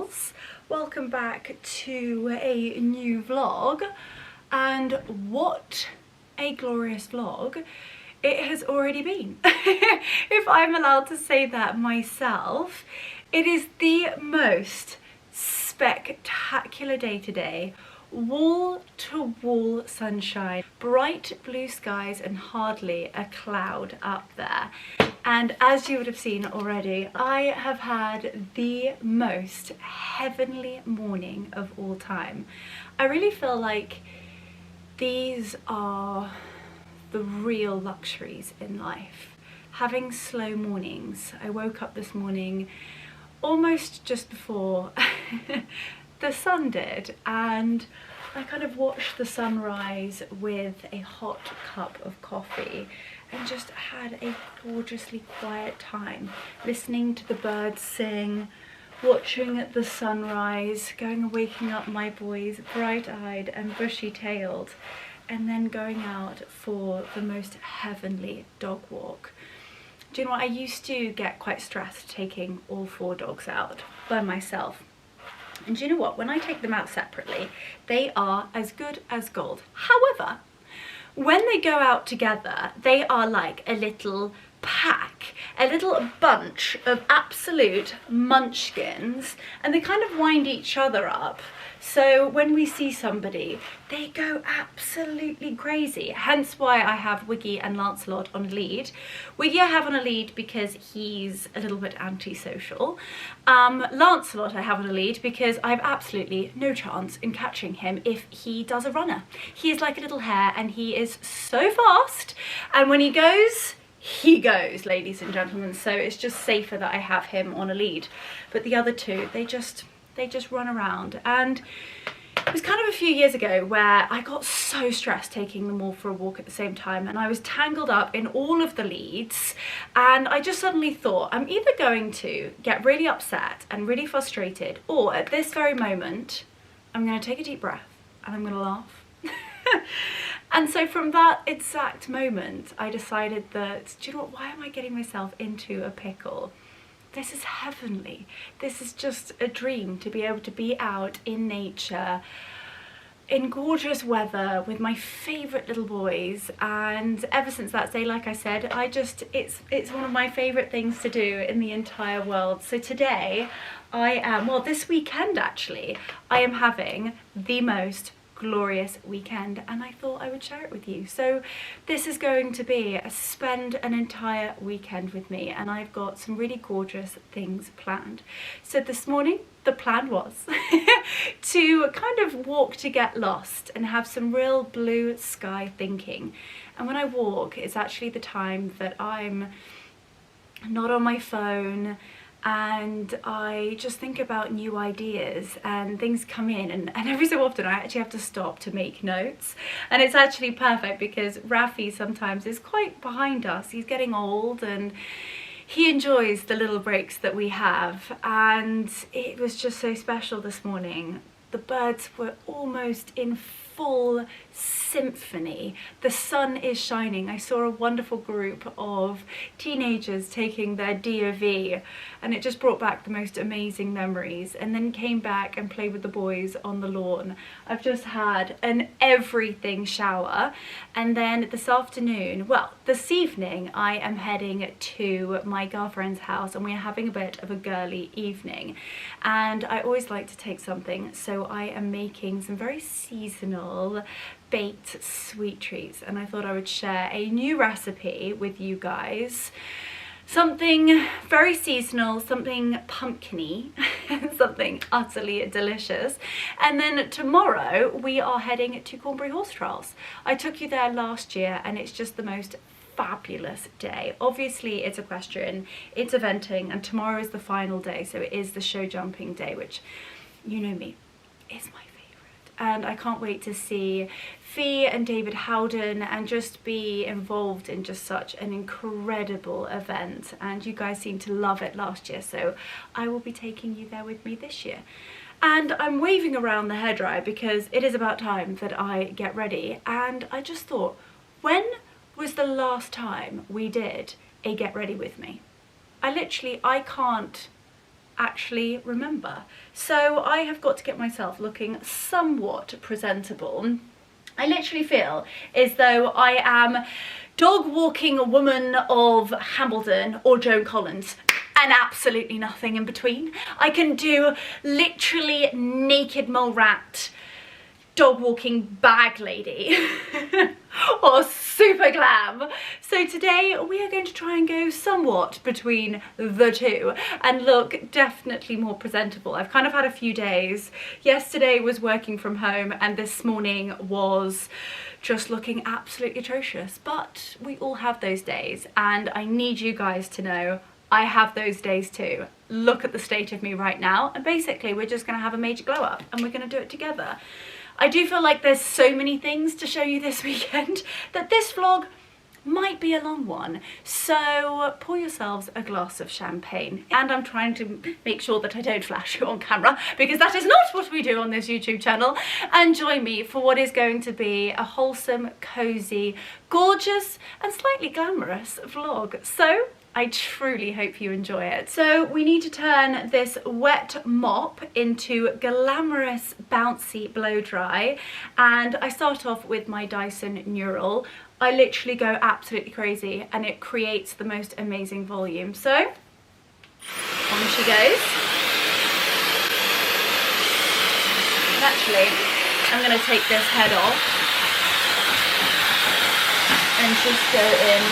girls, welcome back to a new vlog, and what a glorious vlog it has already been. If I'm allowed to say that myself, it is the most spectacular day today. Wall to wall sunshine, bright blue skies and hardly a cloud up there. And as you would have seen already, I have had the most heavenly morning of all time. I really feel like these are the real luxuries in life. Having slow mornings. I woke up this morning almost just before the sun did, and I kind of watched the sunrise with a hot cup of coffee and just had a gorgeously quiet time, listening to the birds sing, watching the sunrise, going and waking up my boys bright-eyed and bushy-tailed, and then going out for the most heavenly dog walk. Do you know what? I used to get quite stressed taking all 4 dogs out by myself. And do you know what? When I take them out separately, they are as good as gold. However, when they go out together, they are like a little pack, a little bunch of absolute munchkins, and they kind of wind each other up. So when we see somebody, they go absolutely crazy. Hence why I have Wiggy and Lancelot on a lead. Wiggy I have on a lead because he's a little bit antisocial. Lancelot I have on a lead because I have absolutely no chance in catching him if he does a runner. He is like a little hare and he is so fast, and when he goes, ladies and gentlemen. So it's just safer that I have him on a lead. But the other two, they just run around. And it was kind of a few years ago where I got so stressed taking them all for a walk at the same time, and I was tangled up in all of the leads, and I just suddenly thought, I'm either going to get really upset and really frustrated, or at this very moment I'm going to take a deep breath and I'm going to laugh. And so from that exact moment I decided that, do you know what, why am I getting myself into a pickle? This is heavenly. This is just a dream to be able to be out in nature in gorgeous weather with my favourite little boys. And ever since that day, like I said, it's one of my favourite things to do in the entire world. So today this weekend actually, I am having the most glorious weekend, and I thought I would share it with you. So this is going to be spend an entire weekend with me, and I've got some really gorgeous things planned. So this morning the plan was to kind of walk to get lost and have some real blue sky thinking. And when I walk, it's actually the time that I'm not on my phone, and I just think about new ideas, and things come in, and every so often I actually have to stop to make notes. And it's actually perfect because Rafi sometimes is quite behind us. He's getting old and he enjoys the little breaks that we have, and it was just so special this morning. The birds were almost in full symphony. The sun is shining. I saw a wonderful group of teenagers taking their DOV, and it just brought back the most amazing memories. And then came back and played with the boys on the lawn. I've just had an everything shower, and then this afternoon, well, this evening, I am heading to my girlfriend's house, and we're having a bit of a girly evening. And I always like to take something, so I am making some very seasonal baked sweet treats, and I thought I would share a new recipe with you guys. Something very seasonal, something pumpkin-y, something utterly delicious. And then tomorrow we are heading to Cornbury Horse Trials. I took you there last year, and it's just the most fabulous day. Obviously it's equestrian, it's eventing, and tomorrow is the final day, so it is the show jumping day, which, you know me, is my favourite. And I can't wait to see Fee and David Howden and just be involved in just such an incredible event. And you guys seemed to love it last year, so I will be taking you there with me this year. And I'm waving around the hairdryer because it is about time that I get ready. And I just thought, when was the last time we did a get ready with me? I can't actually remember. So I have got to get myself looking somewhat presentable. I literally feel as though I am dog walking a woman of Hambledon or Joan Collins and absolutely nothing in between. I can do literally naked mole rat dog walking bag lady or super glam. So today we are going to try and go somewhat between the two and look definitely more presentable. I've kind of had a few days. Yesterday was working from home and this morning was just looking absolutely atrocious, but we all have those days and I need you guys to know I have those days too. Look at the state of me right now, and basically we're just gonna have a major glow up and we're gonna do it together. I do feel like there's so many things to show you this weekend that this vlog might be a long one. So pour yourselves a glass of champagne. And I'm trying to make sure that I don't flash you on camera because that is not what we do on this YouTube channel. And join me for what is going to be a wholesome, cozy, gorgeous and slightly glamorous vlog. So I truly hope you enjoy it. So we need to turn this wet mop into glamorous bouncy blow dry, and I start off with my Dyson Neural. I literally go absolutely crazy and it creates the most amazing volume. So on she goes. And actually I'm going to take this head off and just go in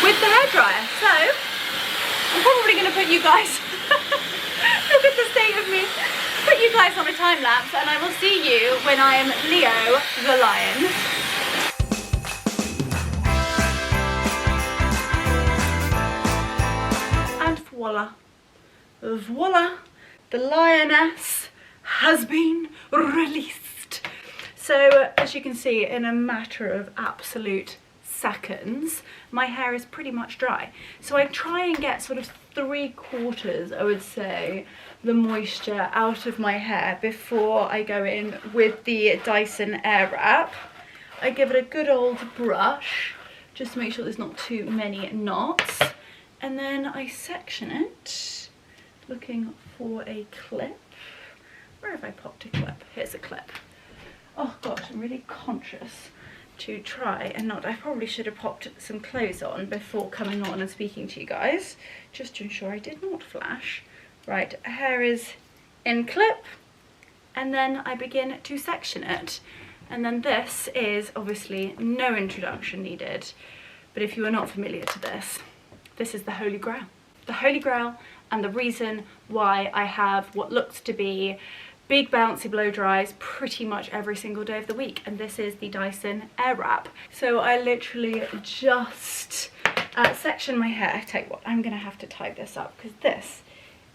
with the hairdryer. So I'm probably going to put you guys look at the state of me, put you guys on a time lapse, and I will see you when I am Leo the lion. And voila, the lioness has been released. So as you can see, in a matter of absolute seconds, my hair is pretty much dry. So I try and get sort of 3/4, I would say, the moisture out of my hair before I go in with the Dyson Airwrap. I give it a good old brush just to make sure there's not too many knots, and then I section it looking for a clip. Where have I popped a clip? Here's a clip. Oh gosh, I'm really conscious to try and not, I probably should have popped some clothes on before coming on and speaking to you guys, just to ensure I did not flash. Right, hair is in clip, and then I begin to section it. And then this is obviously no introduction needed, but if you are not familiar to this, this is the Holy Grail. The Holy Grail, and the reason why I have what looks to be big bouncy blow dries pretty much every single day of the week, and this is the Dyson Airwrap. So I literally just section my hair. I tell you what, I'm gonna have to tie this up because this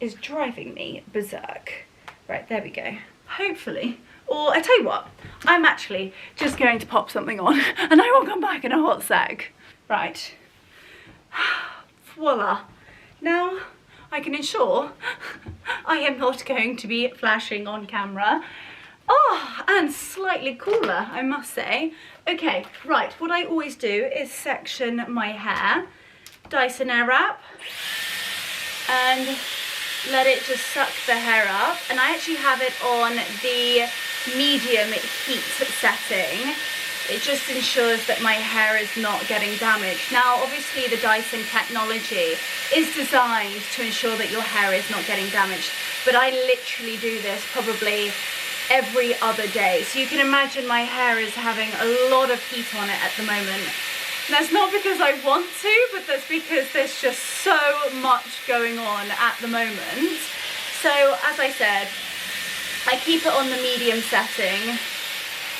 is driving me berserk. Right, there we go. Hopefully, or I tell you what, I'm actually just going to pop something on and I will come back in a hot sec. Right, voila. Now I can ensure I am not going to be flashing on camera. Oh, and slightly cooler, I must say. Okay, right, what I always do is section my hair, Dyson Airwrap, and let it just suck the hair up. And I actually have it on the medium heat setting. It just ensures that my hair is not getting damaged. Now, obviously the Dyson technology is designed to ensure that your hair is not getting damaged, but I literally do this probably every other day. So you can imagine my hair is having a lot of heat on it at the moment. And that's not because I want to, but that's because there's just so much going on at the moment. So as I said, I keep it on the medium setting.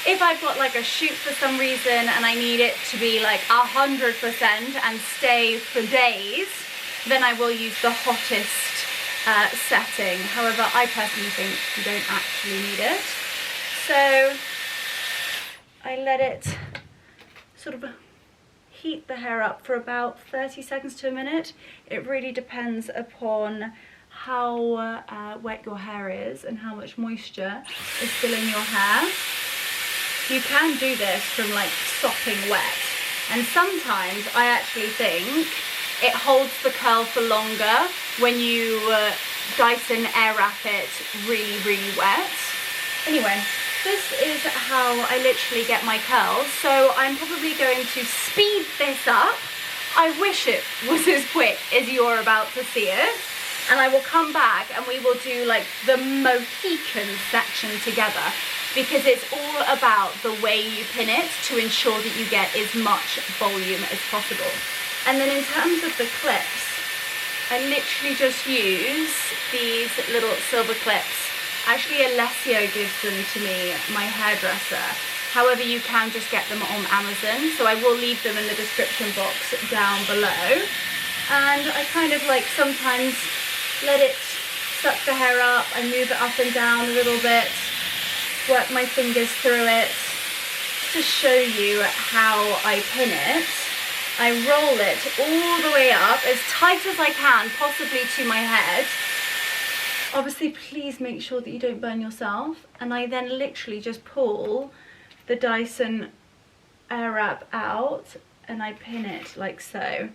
If I've got like a shoot for some reason and I need it to be like 100% and stay for days, then I will use the hottest setting. However, I personally think you don't actually need it. So I let it sort of heat the hair up for about 30 seconds to a minute. It really depends upon how wet your hair is and how much moisture is filling your hair. You can do this from like sopping wet, and sometimes I actually think it holds the curl for longer when you Dyson Airwrap it really, really wet. Anyway, this is how I literally get my curls, so I'm probably going to speed this up. I wish it was as quick as you're about to see it. And I will come back and we will do like the Mohican section together, because it's all about the way you pin it to ensure that you get as much volume as possible. And then in terms of the clips, I literally just use these little silver clips. Actually, Alessio gives them to me, my hairdresser. However, you can just get them on Amazon, so I will leave them in the description box down below. And I kind of like sometimes let it suck the hair up. I move it up and down a little bit, work my fingers through it. To show you how I pin it, I roll it all the way up as tight as I can, possibly to my head. Obviously, please make sure that you don't burn yourself. And I then literally just pull the Dyson Airwrap out and I pin it like so.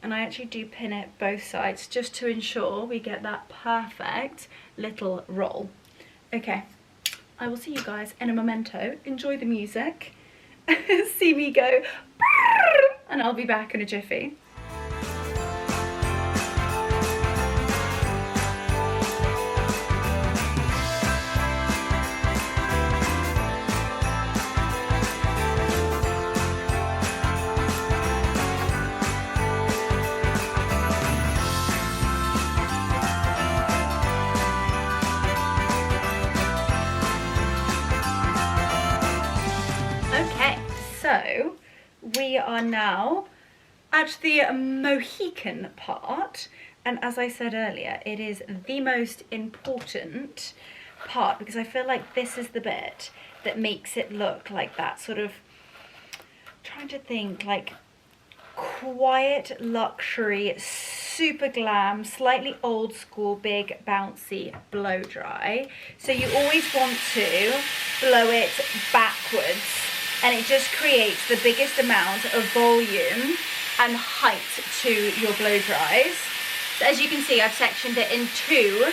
And I actually do pin it both sides just to ensure we get that perfect little roll. Okay, I will see you guys in a memento. Enjoy the music. See me go, and I'll be back in a jiffy. So we are now at the Mohican part, and as I said earlier, it is the most important part because I feel like this is the bit that makes it look like that sort of, trying to think, like quiet luxury, super glam, slightly old school, big bouncy blow dry. So you always want to blow it backwards, and it just creates the biggest amount of volume and height to your blow dries. So as you can see, I've sectioned it in 2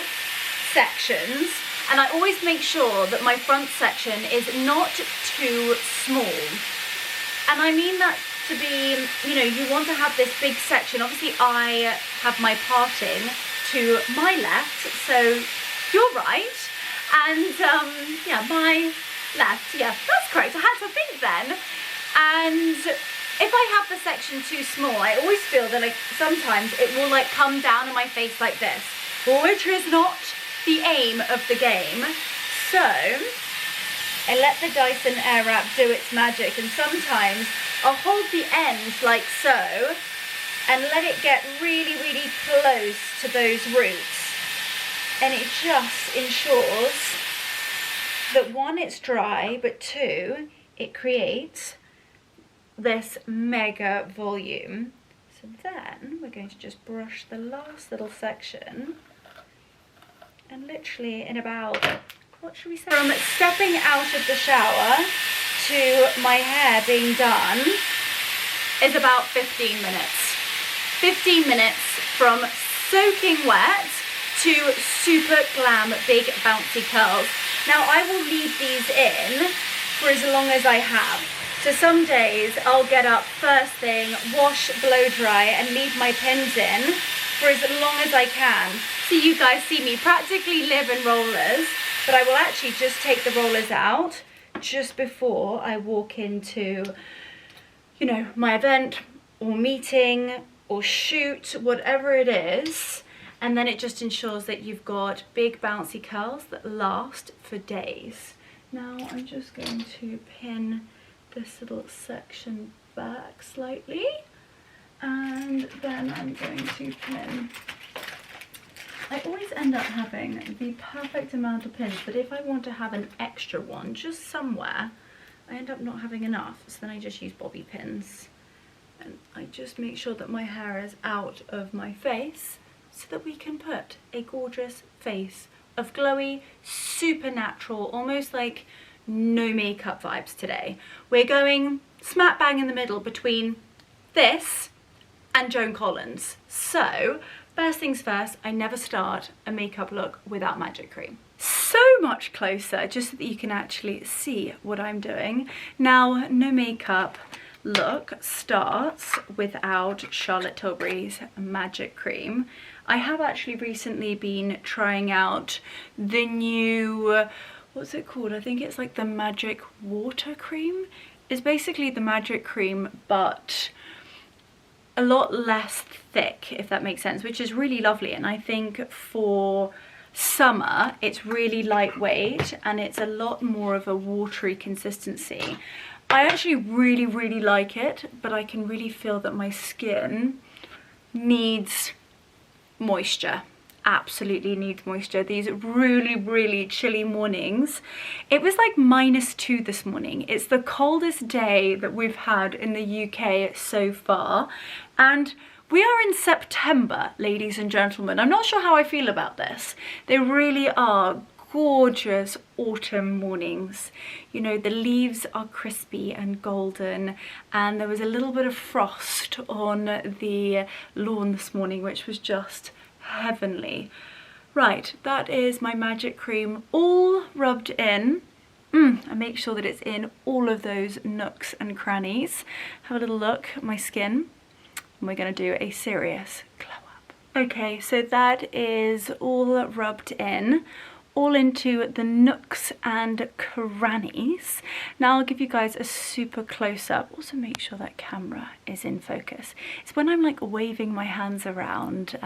sections, and I always make sure that my front section is not too small. And I mean that to be, you know, you want to have this big section. Obviously I have my parting to my left, so you're right, and yeah, my left, yeah, that's correct. I had to think then. And if I have the section too small, I always feel that like sometimes it will like come down on my face like this, which is not the aim of the game. So I let the Dyson Airwrap do its magic, and sometimes I'll hold the end like so and let it get really, really close to those roots, and it just ensures that 1, it's dry, but 2, it creates this mega volume. So then we're going to just brush the last little section, and literally in about, what should we say, from stepping out of the shower to my hair being done is about 15 minutes. 15 minutes from soaking wet to super glam big bouncy curls. Now I will leave these in for as long as I have. So some days I'll get up first thing, wash, blow dry, and leave my pins in for as long as I can. So you guys see me practically live in rollers, but I will actually just take the rollers out just before I walk into, you know, my event or meeting or shoot, whatever it is. And then it just ensures that you've got big bouncy curls that last for days. Now I'm just going to pin this little section back slightly, and then I'm going to pin. I always end up having the perfect amount of pins, but if I want to have an extra one just somewhere, I end up not having enough, so then I just use bobby pins. And I just make sure that my hair is out of my face, so that we can put a gorgeous face of glowy, super natural, almost like no makeup vibes today. We're going smack bang in the middle between this and Joan Collins. So first things first, I never start a makeup look without magic cream. So much closer, just so that you can actually see what I'm doing. Now, no makeup look starts without Charlotte Tilbury's magic cream. I have actually recently been trying out the new, what's it called? I think it's like the magic water cream. It's basically the magic cream, but a lot less thick, if that makes sense, which is really lovely. And I think for summer it's really lightweight and it's a lot more of a watery consistency. I actually really like it, but I can really feel that my skin needs moisture. Absolutely needs moisture. These really chilly mornings. It was like -2 this morning. It's the coldest day that we've had in the UK so far, and we are in September, ladies and gentlemen. I'm not sure how I feel about this. They really are gorgeous autumn mornings. You know, the leaves are crispy and golden, and there was a little bit of frost on the lawn this morning, which was just heavenly. Right, that is my magic cream all rubbed in. I make sure that it's in all of those nooks and crannies. Have a little look at my skin. And we're going to do a serious glow up. Okay, so that is all rubbed in, all into the nooks and crannies. Now I'll give you guys a super close-up. Also make sure that camera is in focus. It's when I'm like waving my hands around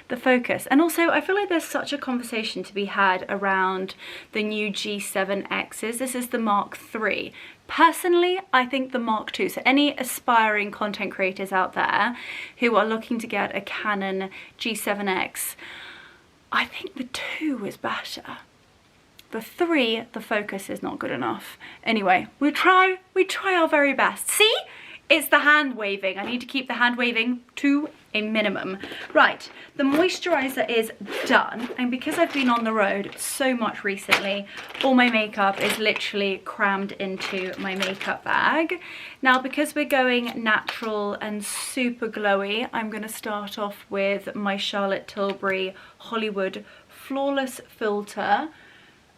the focus. And also I feel like there's such a conversation to be had around the new G7Xs. This is the Mark III. Personally, I think the Mark II, so any aspiring content creators out there who are looking to get a Canon G7X, I think the 2 is better. The 3, the focus is not good enough. Anyway, we try our very best. See? It's the hand waving. I need to keep the hand waving to a minimum. Right, the moisturizer is done, and because I've been on the road so much recently, all my makeup is literally crammed into my makeup bag. Now, because we're going natural and super glowy, I'm going to start off with my Charlotte Tilbury Hollywood Flawless Filter.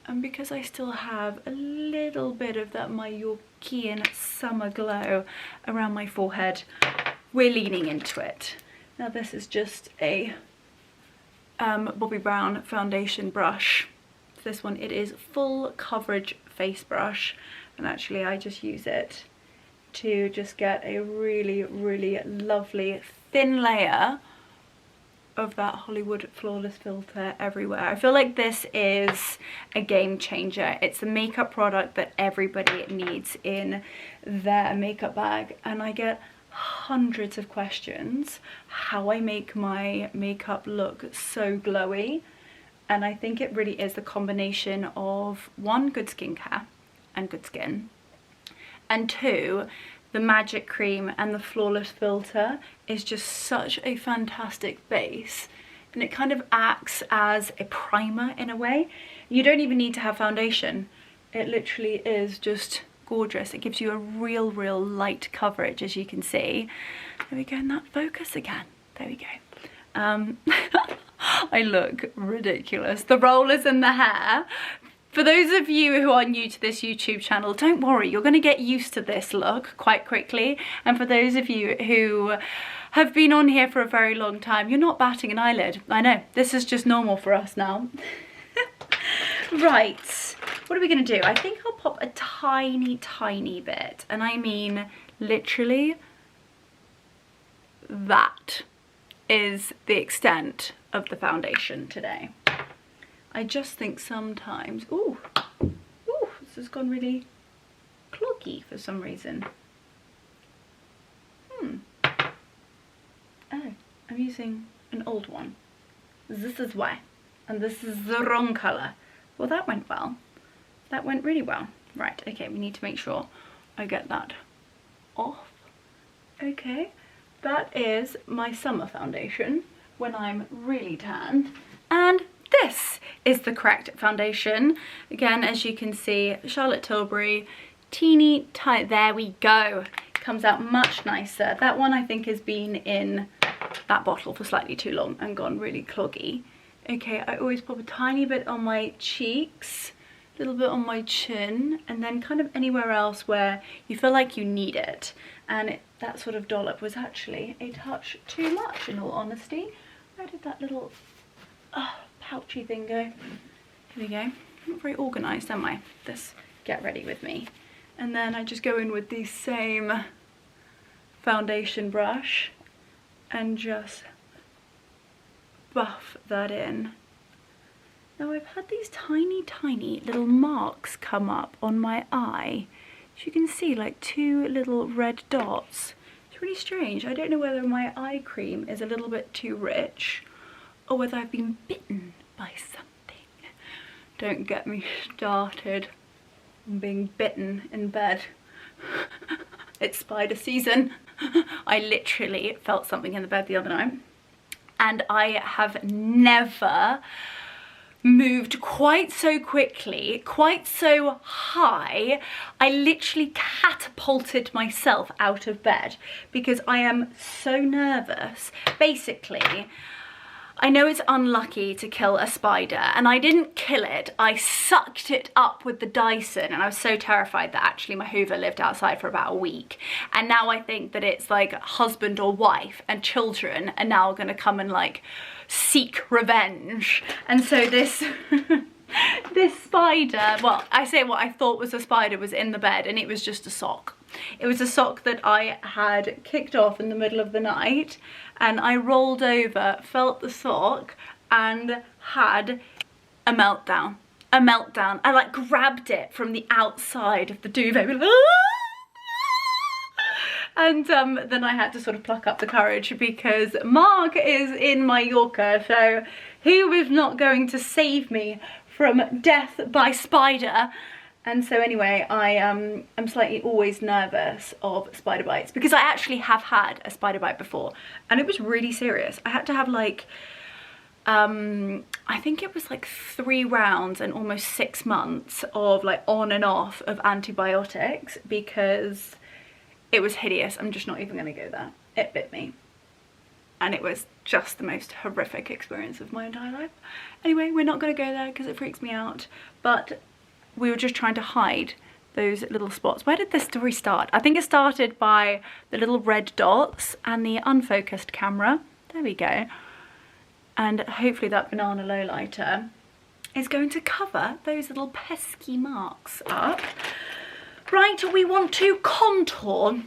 And because I still have a little bit of that Mallorquin summer glow around my forehead, we're leaning into it. Now this is just a Bobbi Brown foundation brush. This one, it is full coverage face brush, and actually I just use it to just get a really lovely thin layer of that Hollywood Flawless Filter everywhere. I feel like this is a game changer. It's a makeup product that everybody needs in their makeup bag, and I get hundreds of questions how I make my makeup look so glowy, and I think it really is the combination of 1, good skincare and good skin, and 2, the magic cream and the Flawless Filter is just such a fantastic base, and it kind of acts as a primer in a way. You don't even need to have foundation. It literally is just gorgeous. It gives you a real light coverage, as you can see. There we go, and that focus again. There we go. I look ridiculous. The rollers in the hair. For those of you who are new to this YouTube channel, don't worry, you're going to get used to this look quite quickly. And for those of you who have been on here for a very long time, you're not batting an eyelid. I know, this is just normal for us now. Right, what are we going to do? I think I'll pop a tiny bit, and I mean literally that is the extent of the foundation today. I just think sometimes, ooh, this has gone really cloggy for some reason. Oh, I'm using an old one. This is why. And this is the wrong colour. Well, that went well. That went really well. Right, okay, we need to make sure I get that off. Okay, that is my summer foundation when I'm really tanned. And this is the correct foundation. Again, as you can see, Charlotte Tilbury, teeny tiny, there we go. comes out much nicer. That one I think has been in that bottle for slightly too long and gone really cloggy. Okay, I always pop a tiny bit on my cheeks, a little bit on my chin, and then kind of anywhere else where you feel like you need it. And that sort of dollop was actually a touch too much, in all honesty. Where did that little pouchy thing go? Here we go. I'm not very organised, am I? This Get Ready With Me. And then I just go in with the same foundation brush and just buff that in. Now I've had these tiny little marks come up on my eye. As you can see, like 2 little red dots. It's really strange. I don't know whether my eye cream is a little bit too rich or whether I've been bitten by something. Don't get me started on being bitten in bed. It's spider season. I literally felt something in the bed the other night, and I have never moved quite so quickly, quite so high. I literally catapulted myself out of bed because I am so nervous. Basically, I know it's unlucky to kill a spider, and I didn't kill it. I sucked it up with the Dyson, and I was so terrified that actually my Hoover lived outside for about a week. And now I think that it's like husband or wife and children are now gonna come and like seek revenge. And so this this spider, well, I say what I thought was a spider was in the bed, and it was just a sock. It was a sock that I had kicked off in the middle of the night, and I rolled over, felt the sock, and had a meltdown. A meltdown. I like grabbed it from the outside of the duvet. And then I had to sort of pluck up the courage because Mark is in Mallorca, so he was not going to save me from death by spider. And so anyway, I'm slightly always nervous of spider bites because I actually have had a spider bite before, and it was really serious. I had to have like, I think it was like 3 rounds and almost 6 months of like on and off of antibiotics because it was hideous. I'm just not even gonna go there. It bit me. And it was just the most horrific experience of my entire life. Anyway, we're not gonna go there because it freaks me out. But we were just trying to hide those little spots. Where did this story start? I think it started by the little red dots and the unfocused camera. There we go. And hopefully that banana lowlighter is going to cover those little pesky marks up. Right, we want to contour.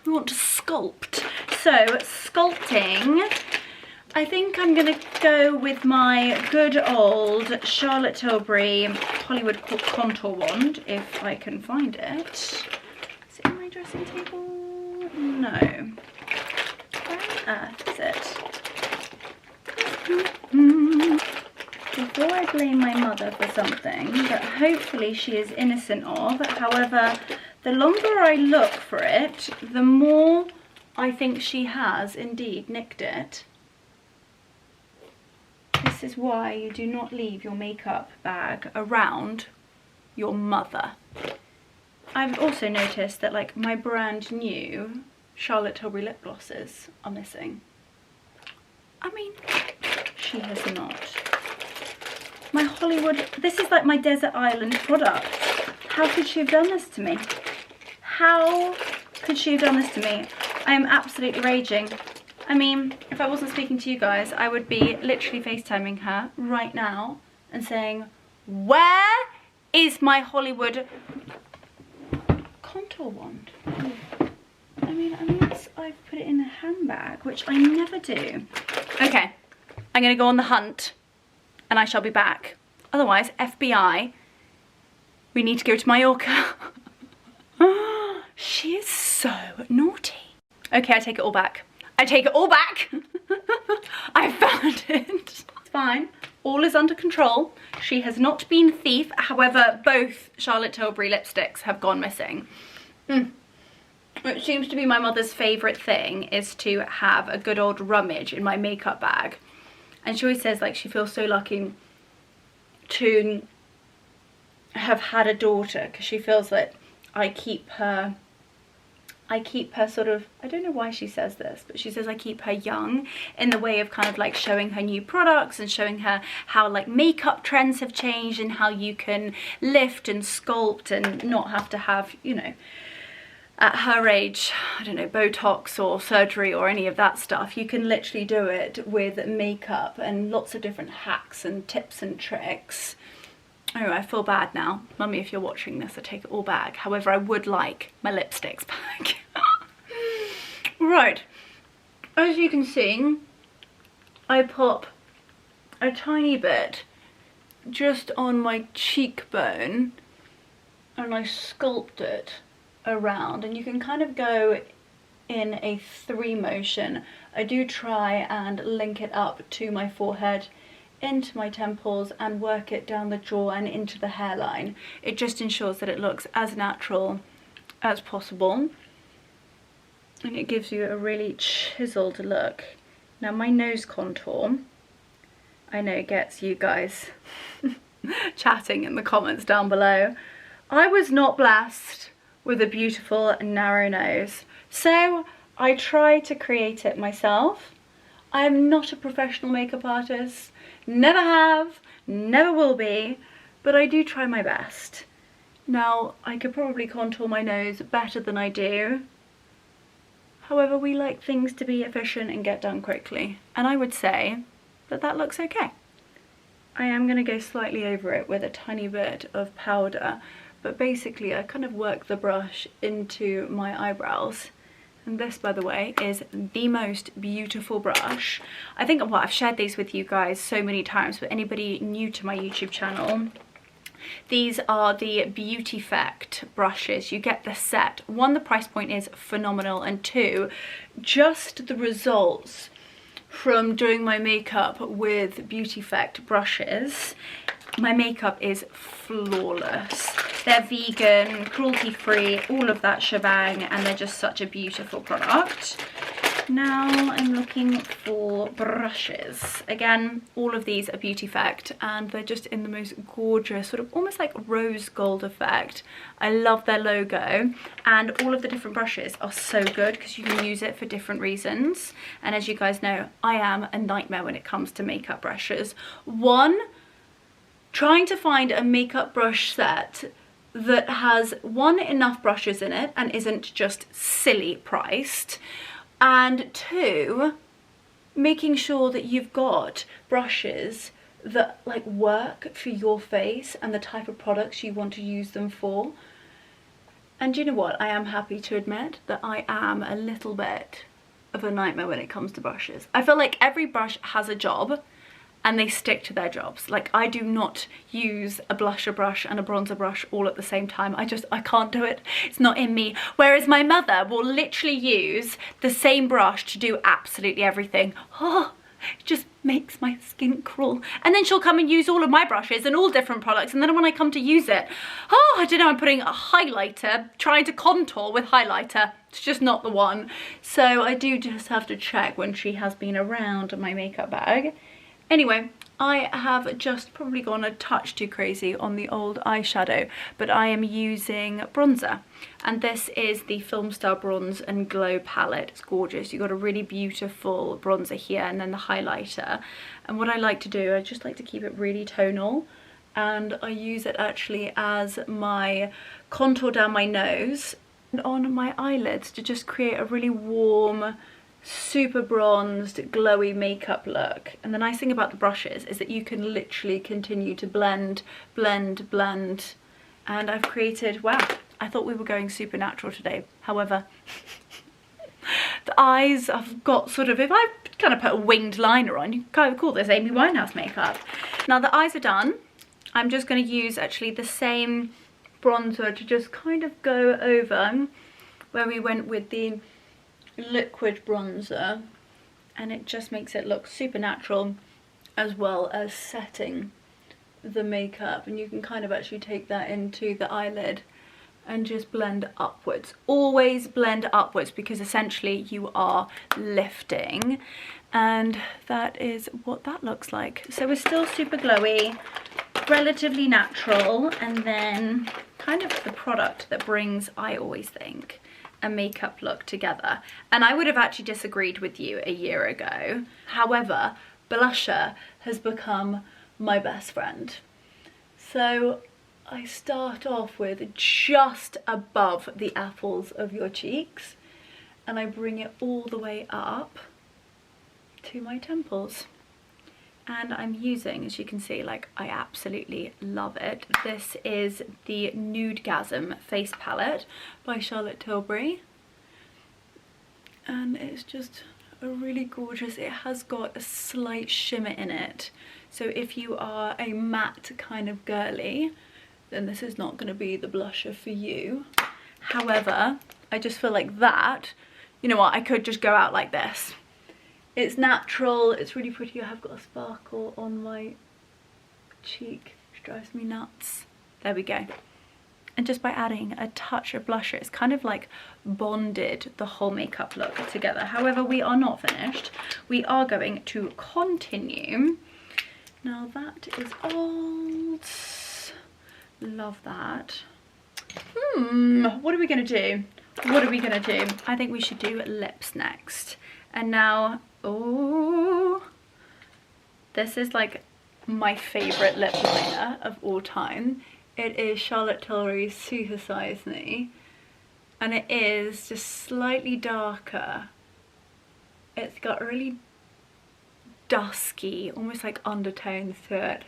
We want to sculpt. So sculpting, I think I'm gonna go with my good old Charlotte Tilbury Hollywood contour wand, if I can find it. Is it in my dressing table? No. Where on earth is it? Before I blame my mother for something that hopefully she is innocent of, however, the longer I look for it, the more I think she has indeed nicked it. This is why you do not leave your makeup bag around your mother. I've also noticed that like my brand new Charlotte Tilbury lip glosses are missing. I mean, she has not. My Hollywood, this is like my desert island product. How could she have done this to me? How could she have done this to me? I am absolutely raging. I mean, if I wasn't speaking to you guys, I would be literally FaceTiming her right now and saying, where is my Hollywood contour wand? I mean, unless I've put it in a handbag, which I never do. Okay, I'm gonna go on the hunt and I shall be back. Otherwise, FBI, we need to go to Mallorca. She is so naughty. Okay, I take it all back. I take it all back. I found it. It's fine. All is under control. She has not been a thief. However, both Charlotte Tilbury lipsticks have gone missing. It seems to be my mother's favourite thing is to have a good old rummage in my makeup bag. And she always says like she feels so lucky to have had a daughter because she feels that I keep her I keep her sort of, I don't know why she says this, but she says I keep her young in the way of kind of like showing her new products and showing her how like makeup trends have changed and how you can lift and sculpt and not have to have, you know, at her age, I don't know, Botox or surgery or any of that stuff. You can literally do it with makeup and lots of different hacks and tips and tricks. Oh, I feel bad now. Mummy, if you're watching this, I take it all back. However, I would like my lipsticks back. Right. As you can see, I pop a tiny bit just on my cheekbone and I sculpt it around. And you can kind of go in a 3 motion. I do try and link it up to my forehead, into my temples, and work it down the jaw and into the hairline. It just ensures that it looks as natural as possible and it gives you a really chiseled look. Now my nose contour, I know, gets you guys chatting in the comments down below. I was not blessed with a beautiful narrow nose, so I try to create it myself. I am not a professional makeup artist, never have, never will be, but I do try my best. Now, I could probably contour my nose better than I do. However, we like things to be efficient and get done quickly, and I would say that that looks okay. I am going to go slightly over it with a tiny bit of powder, but basically I kind of work the brush into my eyebrows. And this, by the way, is the most beautiful brush. I think, well, I've shared these with you guys so many times, but anybody new to my YouTube channel, these are the Beauty Effect brushes. You get the set. 1, the price point is phenomenal, and 2, just the results from doing my makeup with Beauty Effect brushes. My makeup is flawless. They're vegan, cruelty-free, all of that shebang, and they're just such a beautiful product. Now I'm looking for brushes. Again, all of these are Beauty Effect, and they're just in the most gorgeous, sort of almost like rose gold effect. I love their logo, and all of the different brushes are so good because you can use it for different reasons. And as you guys know, I am a nightmare when it comes to makeup brushes. One, trying to find a makeup brush set that has, 1, enough brushes in it and isn't just silly priced, and 2, making sure that you've got brushes that like work for your face and the type of products you want to use them for. And you know what, I am happy to admit that I am a little bit of a nightmare when it comes to brushes. I feel like every brush has a job and they stick to their jobs. Like, I do not use a blusher brush and a bronzer brush all at the same time. I can't do it. It's not in me. Whereas my mother will literally use the same brush to do absolutely everything. Oh, it just makes my skin crawl. And then she'll come and use all of my brushes and all different products, and then when I come to use it, oh, I don't know, I'm putting a highlighter, trying to contour with highlighter. It's just not the one. So I do just have to check when she has been around my makeup bag. Anyway, I have just probably gone a touch too crazy on the old eyeshadow, but I am using bronzer. And this is the Film Star Bronze and Glow palette. It's gorgeous. You've got a really beautiful bronzer here and then the highlighter. And what I like to do, I just like to keep it really tonal. And I use it actually as my contour down my nose and on my eyelids to just create a really warm, super bronzed, glowy makeup look. And the nice thing about the brushes is that you can literally continue to blend, blend, blend. And I've created, wow, I thought we were going super natural today. However, the eyes, I've got sort of, if I kind of put a winged liner on, you can kind of call this Amy Winehouse makeup. Now the eyes are done. I'm just going to use actually the same bronzer to just kind of go over where we went with the liquid bronzer, and it just makes it look super natural as well as setting the makeup. And you can kind of actually take that into the eyelid and just blend upwards. Always blend upwards because essentially you are lifting, and that is what that looks like. So we're still super glowy, relatively natural, and then kind of the product that brings, I always think, a makeup look together. And I would have actually disagreed with you a year ago. However, blusher has become my best friend. So I start off with just above the apples of your cheeks, and I bring it all the way up to my temples. And I'm using, as you can see, like, I absolutely love it. This is the Nudegasm face palette by Charlotte Tilbury, and it's just a really gorgeous, it has got a slight shimmer in it, so if you are a matte kind of girly, then this is not going to be the blusher for you. However, I just feel like that, you know what, I could just go out like this. It's natural, it's really pretty. I have got a sparkle on my cheek, which drives me nuts. There we go. And just by adding a touch of blusher, it's kind of like bonded the whole makeup look together. However, we are not finished. We are going to continue. Now that is old. Love that. What are we gonna do? What are we gonna do? I think we should do lips next. And now, oh, this is like my favorite lip liner of all time. It is Charlotte Tilbury's Super Size Me, and it is just slightly darker. It's got really dusky, almost like undertones to it.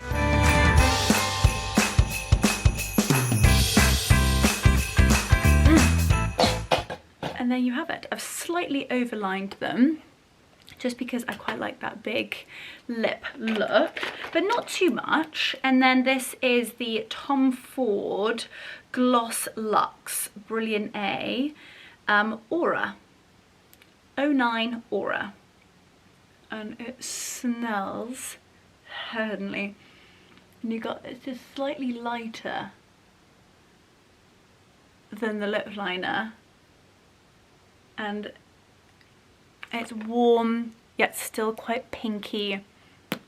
And there you have it. I've slightly overlined them just because I quite like that big lip look, but not too much. And then this is the Tom Ford Gloss Luxe Brilliant A Aura, 09 Aura. And it smells heavenly. And you got, it's just slightly lighter than the lip liner. And it's warm, yet still quite pinky.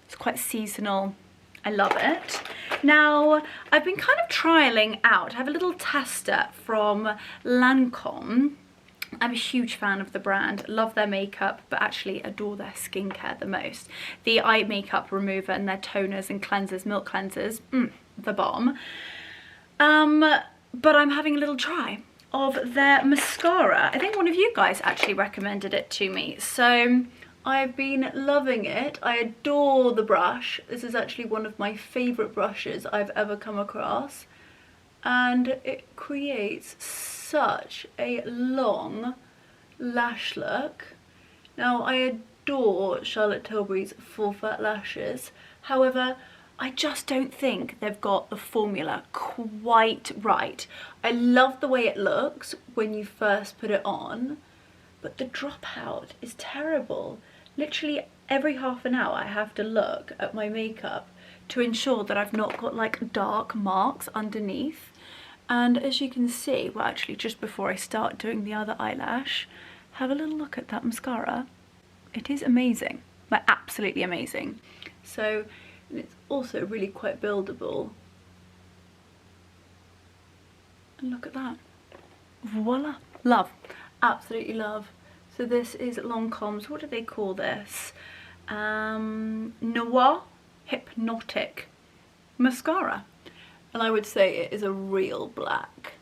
It's quite seasonal. I love it. Now, I've been kind of trialing out. I have a little tester from Lancome. I'm a huge fan of the brand, love their makeup, but actually adore their skincare the most. The eye makeup remover and their toners and cleansers, milk cleansers, the bomb. But I'm having a little try of their mascara. I think one of you guys actually recommended it to me, so I've been loving it. I adore the brush. This is actually one of my favorite brushes I've ever come across, and it creates such a long lash look. Now, I adore Charlotte Tilbury's full fat lashes, however I just don't think they've got the formula quite right. I love the way it looks when you first put it on, but the dropout is terrible. Literally every half an hour I have to look at my makeup to ensure that I've not got like dark marks underneath. And as you can see, well, actually just before I start doing the other eyelash, have a little look at that mascara. It is amazing, like absolutely amazing. So, and it's also really quite buildable. And look at that. Voila. Love. Absolutely love. So this is Lancome's, what do they call this? Noir Hypnotic Mascara. And I would say it is a real black,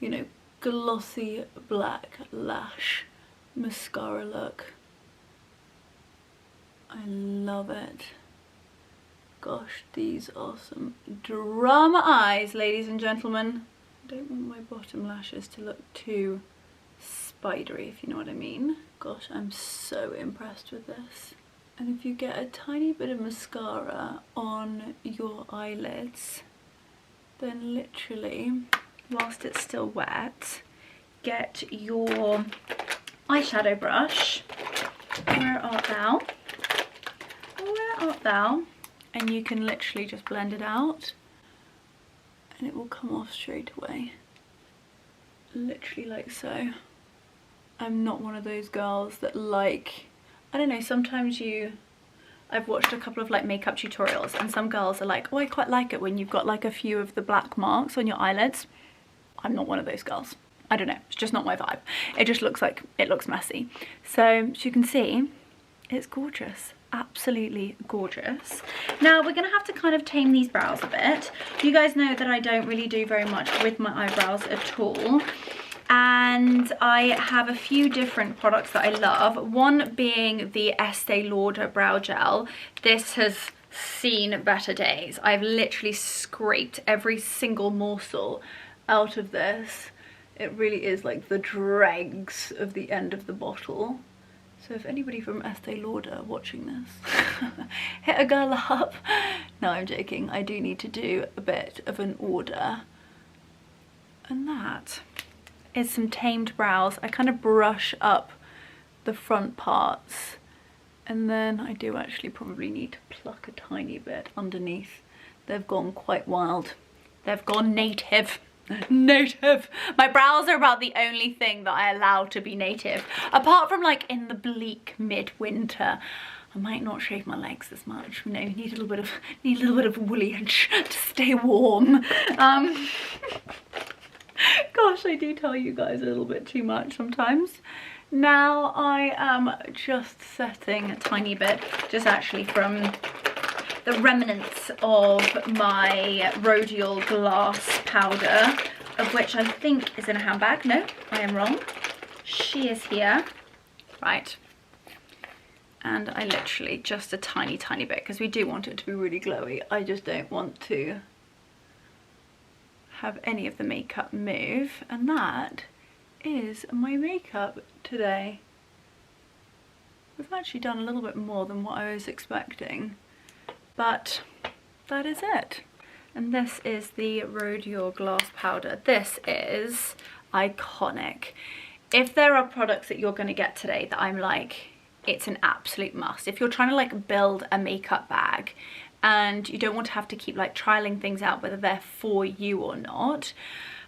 you know, glossy black lash mascara look. I love it. Gosh, these are some drama eyes, ladies and gentlemen. I don't want my bottom lashes to look too spidery, if you know what I mean. Gosh, I'm so impressed with this. And if you get a tiny bit of mascara on your eyelids, then literally, whilst it's still wet, get your eyeshadow brush. Where art thou? Where art thou? And you can literally just blend it out and it will come off straight away. Literally like so. I'm not one of those girls that like, I don't know, sometimes I've watched a couple of like makeup tutorials and some girls are like, oh, I quite like it when you've got like a few of the black marks on your eyelids. I'm not one of those girls. I don't know, it's just not my vibe. It just looks like, it looks messy. So as you can see, it's gorgeous. Absolutely gorgeous. Now we're gonna have to kind of tame these brows a bit. You guys know that I don't really do very much with my eyebrows at all. And I have a few different products that I love. One being the Estee Lauder Brow Gel. This has seen better days. I've literally scraped every single morsel out of this. It really is like the dregs of the end of the bottle. So if anybody from Estee Lauder watching this, hit a girl up. No, I'm joking. I do need to do a bit of an order. And that is some tamed brows. I kind of brush up the front parts, and then I do actually probably need to pluck a tiny bit underneath. They've gone quite wild. They've gone native. Native. My brows are about the only thing that I allow to be native, apart from like in the bleak midwinter. I might not shave my legs as much, you know, need a little bit of woolliage to stay warm. Gosh, I do tell you guys a little bit too much sometimes. Now I am just setting a tiny bit, just actually from the remnants of my rhodial glass powder, of which I think is in a handbag. No, I am wrong. She is here. Right. And I literally just a tiny bit, because we do want it to be really glowy. I just don't want to have any of the makeup move. And that is my makeup today. We've actually done a little bit more than what I was expecting. But that is it. And this is the rhodial glass powder. This is iconic. If there are products that you're going to get today that I'm like, it's an absolute must. If you're trying to like build a makeup bag and you don't want to have to keep like trialing things out whether they're for you or not,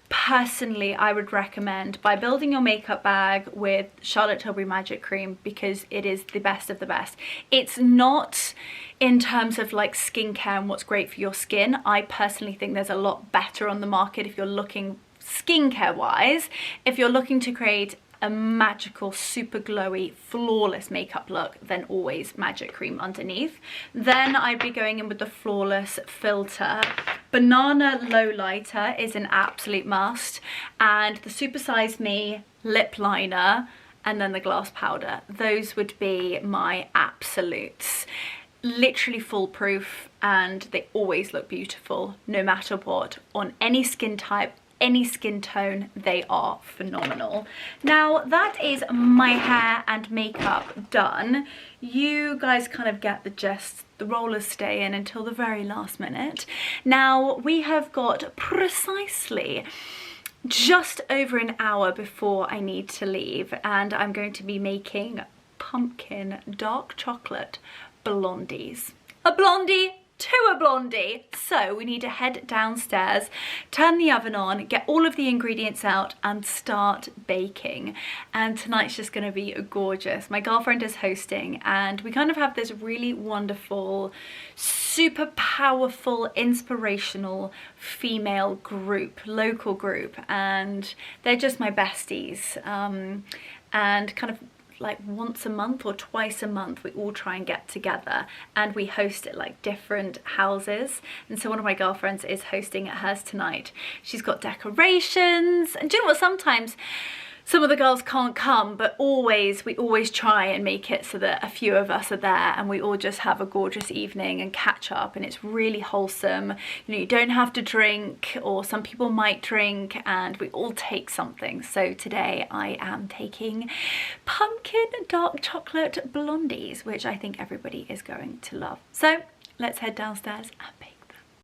personally I would recommend by building your makeup bag with Charlotte Tilbury Magic Cream, because it is the best of the best. It's not in terms of like skincare and what's great for your skin. I personally think there's a lot better on the market if you're looking skincare wise. If you're looking to create a magical, super glowy, flawless makeup look, then always Magic Cream underneath. Then I'd be going in with the Flawless Filter. Banana Low Lighter is an absolute must, and the Super Size Me lip liner, and then the glass powder. Those would be my absolutes. Literally foolproof, and they always look beautiful no matter what, on any skin type, any skin tone. They are phenomenal. Now that is my hair and makeup done. You guys kind of get the gist. The rollers stay in until the very last minute. Now we have got precisely just over an hour before I need to leave, and I'm going to be making pumpkin dark chocolate blondies. A blondie to a blondie. So we need to head downstairs, turn the oven on, get all of the ingredients out and start baking. And tonight's just going to be gorgeous. My girlfriend is hosting, and we kind of have this really wonderful, super powerful, inspirational female group, local group, and they're just my besties. And kind of like once a month or twice a month we all try and get together, and we host at like different houses. And so one of my girlfriends is hosting at hers tonight. She's got decorations, and do you know what, sometimes some of the girls can't come, but we always try and make it so that a few of us are there and we all just have a gorgeous evening and catch up, and it's really wholesome. You know, you don't have to drink, or some people might drink, and we all take something. So today I am taking pumpkin dark chocolate blondies, which I think everybody is going to love. So let's head downstairs and bake.